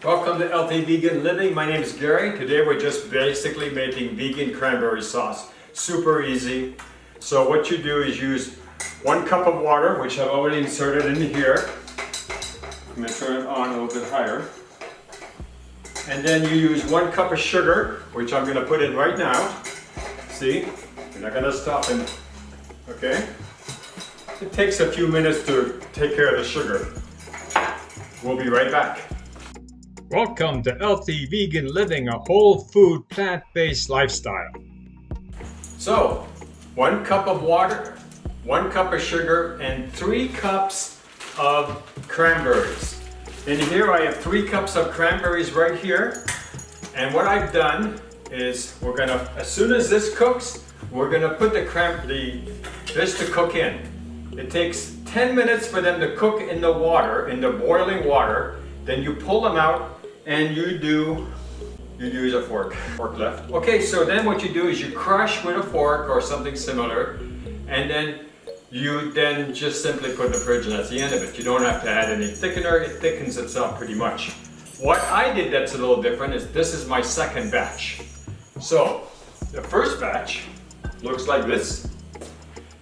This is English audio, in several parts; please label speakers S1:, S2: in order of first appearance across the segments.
S1: Welcome to Healthy Vegan Living. My name is Gary. Today we're just basically making vegan cranberry sauce. Super easy. So what you do is use 1 cup of water, which I've already inserted in here. I'm going to turn it on a little bit higher. And then you use 1 cup of sugar, which I'm going to put in right now. See? You're not going to stop it. Okay? It takes a few minutes to take care of the sugar. We'll be right back. Welcome to Healthy Vegan Living, a whole food, plant-based lifestyle. So, 1 cup of water, 1 cup of sugar, and 3 cups of cranberries. In here I have 3 cups of cranberries right here. And what I've done is we're gonna, as soon as this cooks, we're gonna put this to cook in. It takes 10 minutes for them to cook in the water, in the boiling water. Then you pull them out and you use a fork left. Okay, so then what you do is you crush with a fork or something similar, and then you just simply put in the fridge, and that's the end of it. You don't have to add any thickener, it thickens itself pretty much. What I did that's a little different is this is my second batch. So, the first batch looks like this.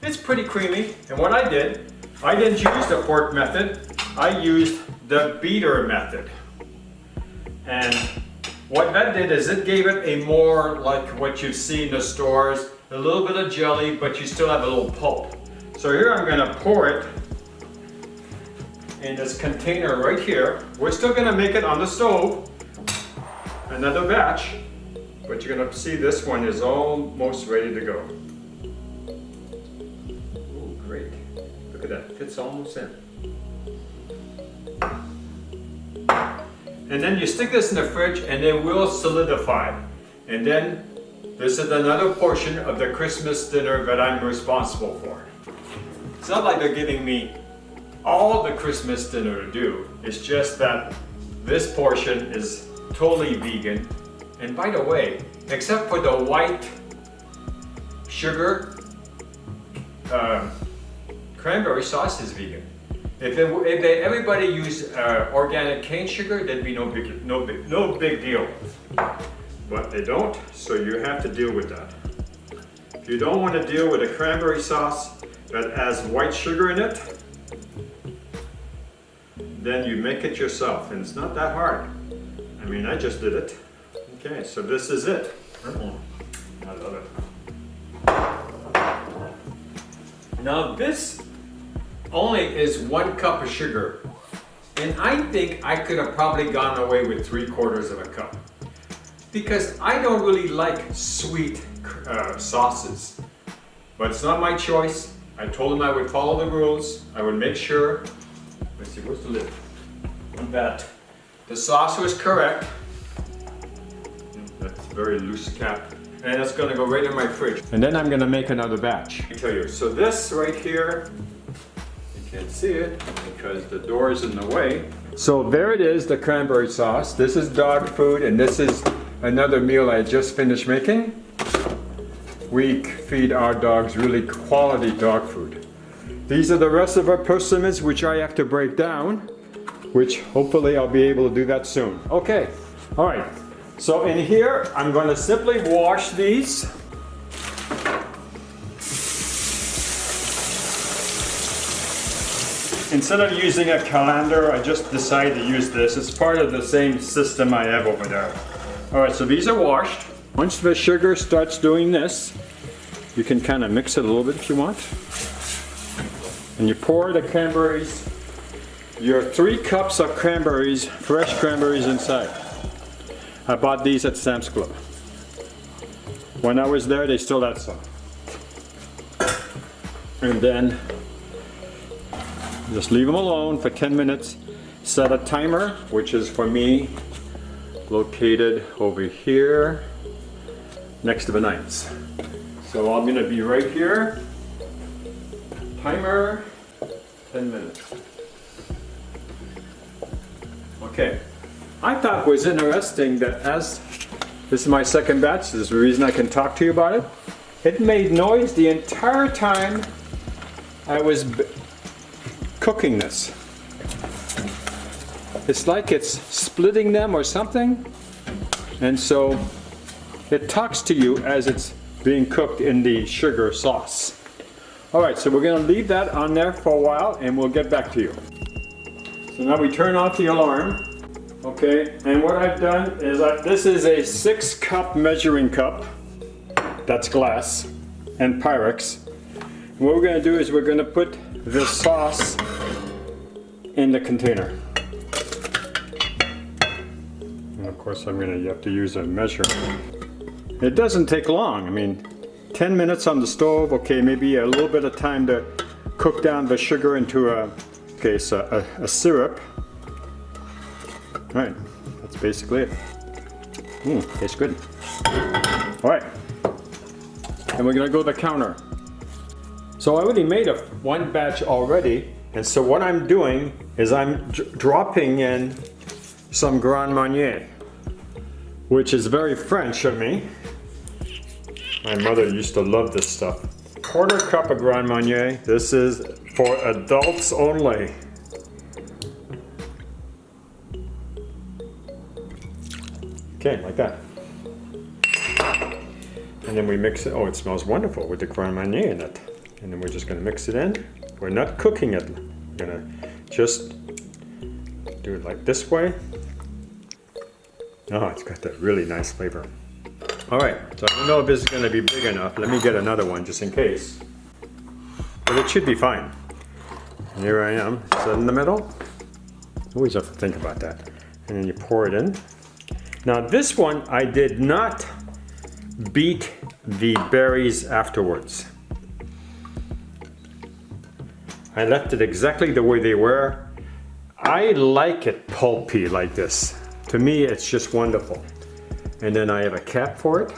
S1: It's pretty creamy, and what I didn't use the fork method, I used the beater method. And what that did is it gave it a more like what you see in the stores, a little bit of jelly, but you still have a little pulp. So here I'm gonna pour it in this container right here. We're still gonna make it on the stove, another batch, but you're gonna see this one is almost ready to go. Ooh, great. Look at that, fits almost in. And then you stick this in the fridge and it will solidify. And then this is another portion of the Christmas dinner that I'm responsible for. It's not like they're giving me all the Christmas dinner to do. It's just that this portion is totally vegan. And by the way, except for the white sugar, cranberry sauce is vegan. If everybody used organic cane sugar, there'd be no big deal. But they don't, so you have to deal with that. If you don't want to deal with a cranberry sauce that has white sugar in it, then you make it yourself, and it's not that hard. I mean, I just did it. Okay, so this is it. I love it. Now this only is 1 cup of sugar, and I think I could have probably gone away with 3/4 of a cup because I don't really like sweet sauces, but it's not my choice. I told them I would follow the rules. I would make sure, let's see, where's the lid? That the sauce was correct. That's a very loose cap, and it's gonna go right in my fridge. And then I'm gonna make another batch. Let me tell you, so this right here, can't see it because the door is in the way. So there it is, the cranberry sauce. This is dog food, and this is another meal I just finished making. We feed our dogs really quality dog food. These are the rest of our persimmons, which I have to break down, which hopefully I'll be able to do that soon. Okay, all right. So in here, I'm going to simply wash these. Instead of using a calendar, I just decided to use this. It's part of the same system I have over there. All right, so these are washed. Once the sugar starts doing this, you can kind of mix it a little bit if you want. And you pour the cranberries, your 3 cups of cranberries, fresh cranberries inside. I bought these at Sam's Club. When I was there, they still had some. And then just leave them alone for 10 minutes. Set a timer, which is for me located over here next to the knives. So I'm going to be right here. Timer, 10 minutes. Okay. I thought it was interesting that as this is my second batch, this is the reason I can talk to you about it. It made noise the entire time I was cooking this. it's like it's splitting them or something. And so it talks to you as it's being cooked in the sugar sauce. All right, so we're gonna leave that on there for a while and we'll get back to you. So now we turn off the alarm. Okay, and what I've done is this is a 6-cup measuring cup. That's glass and Pyrex. What we're gonna do is we're gonna put the sauce in the container. And of course you have to use a measure. It doesn't take long. I mean, 10 minutes on the stove, okay, maybe a little bit of time to cook down the sugar into a syrup. All right, that's basically it. Tastes good. All right, and we're gonna go to the counter. So I already made one batch already, and so what I'm doing is I'm dropping in some Grand Marnier, which is very French of me. My mother used to love this stuff. 1/4 cup of Grand Marnier. This is for adults only. Okay, like that. And then we mix it. Oh, it smells wonderful with the Grand Marnier in it. And then we're just gonna mix it in. We're not cooking it. We're gonna just do it like this way. Oh, it's got that really nice flavor. All right, so I don't know if this is gonna be big enough. Let me get another one just in case. But it should be fine. And here I am, is that in the middle? Always have to think about that. And then you pour it in. Now this one, I did not beat the berries afterwards. I left it exactly the way they were. I like it pulpy like this. To me, it's just wonderful. And then I have a cap for it,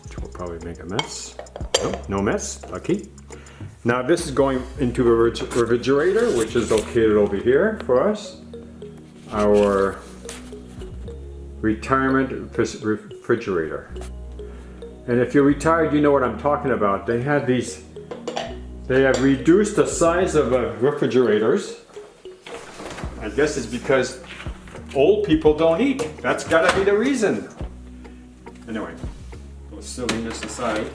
S1: which will probably make a mess. Nope, no mess, lucky. Now this is going into a refrigerator, which is located over here for us. Our retirement refrigerator. And if you're retired, you know what I'm talking about. They have reduced the size of refrigerators. I guess it's because old people don't eat. That's gotta be the reason. Anyway, a little silliness aside.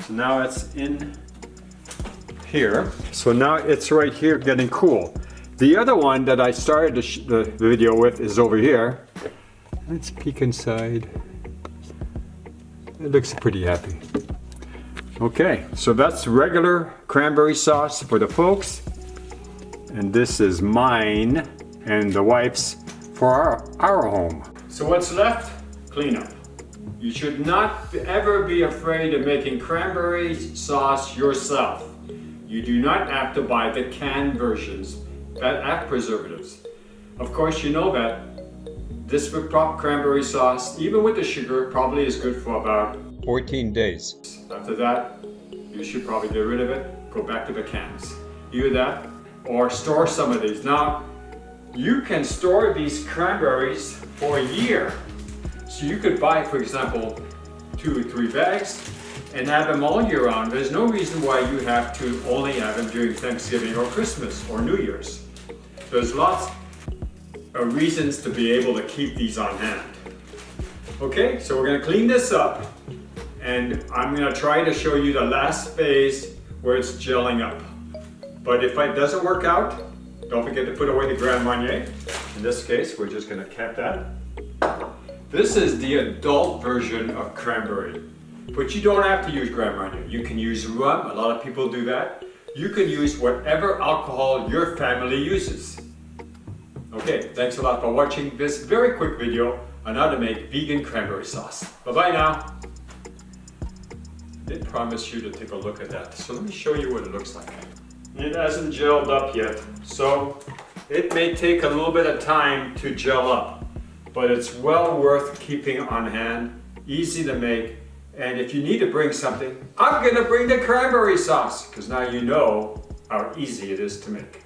S1: So now it's in here. So now it's right here getting cool. The other one that I started the video with is over here. Let's peek inside. It looks pretty happy. Okay, so that's regular cranberry sauce for the folks. And this is mine and the wife's for our home. So what's left? Clean up. You should not ever be afraid of making cranberry sauce yourself. You do not have to buy the canned versions that have preservatives. Of course, you know that this cranberry sauce, even with the sugar, probably is good for about 14 days. After that, you should probably get rid of it, go back to the cans. Either that, or store some of these. Now, you can store these cranberries for a year. So you could buy, for example, 2 or 3 bags and have them all year round. There's no reason why you have to only have them during Thanksgiving or Christmas or New Year's. There's lots of reasons to be able to keep these on hand. Okay, so we're gonna clean this up and I'm gonna try to show you the last phase where it's gelling up. But if it doesn't work out, don't forget to put away the Grand Marnier. In this case, we're just gonna cap that. This is the adult version of cranberry, but you don't have to use Grand Marnier. You can use rum, a lot of people do that. You can use whatever alcohol your family uses. Okay, thanks a lot for watching this very quick video on how to make vegan cranberry sauce. Bye-bye now. I did promise you to take a look at that, so let me show you what it looks like. It hasn't gelled up yet, so it may take a little bit of time to gel up, but it's well worth keeping on hand, easy to make, and if you need to bring something, I'm gonna bring the cranberry sauce, because now you know how easy it is to make.